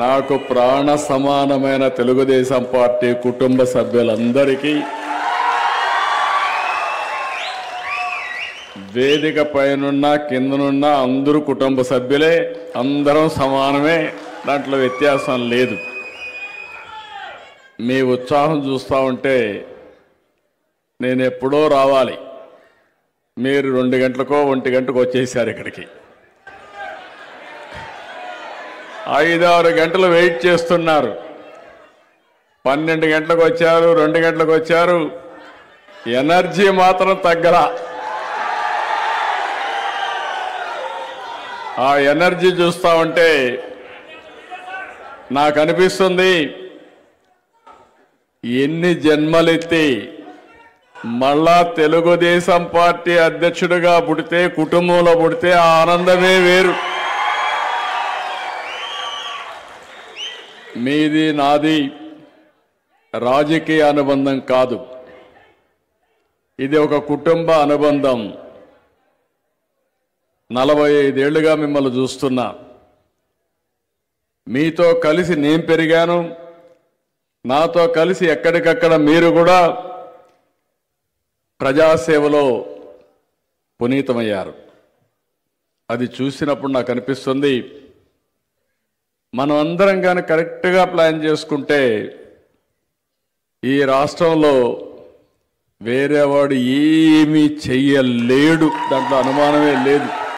నాకు ప్రాణ సమానమైన తెలుగుదేశం పార్టీ కుటుంబ సభ్యులందరికీ వేదిక పైనున్న కిందనున్న అందరూ కుటుంబ సభ్యులే, అందరం సమానమే, దాంట్లో వ్యత్యాసం లేదు. మీ ఉత్సాహం చూస్తూ ఉంటే నేను ఎప్పుడో రావాలి, మీరు 2 గంటలకో 1 గంటకో వచ్చేసారు ఇక్కడికి. 5-6 గంటలు వెయిట్ చేస్తున్నారు. 12 గంటలకు వచ్చారు, 2 గంటలకు వచ్చారు, ఎనర్జీ మాత్రం తగ్గలా. ఆ ఎనర్జీ చూస్తూ ఉంటే నాకు అనిపిస్తుంది, ఎన్ని జన్మలెత్తి మళ్ళా తెలుగుదేశం పార్టీ అధ్యక్షుడిగా పుడితే, కుటుంబంలో పుడితే ఆ ఆనందమే వేరు. మీది నాది రాజకీయ అనుబంధం కాదు, ఇది ఒక కుటుంబ అనుబంధం. 45 ఏళ్లుగా మిమ్మల్ని చూస్తున్నా, మీతో కలిసి నేను పెరిగాను, నాతో కలిసి ఎక్కడికక్కడ మీరు కూడా ప్రజాసేవలో పునీతమయ్యారు. అది చూసినప్పుడు నాకు అనిపిస్తుంది, మనం అందరం కానీ కరెక్ట్గా ప్లాన్ చేసుకుంటే ఈ రాష్ట్రంలో వేరేవాడు ఏమీ చెయ్యలేడు, దాంట్లో అనుమానమే లేదు.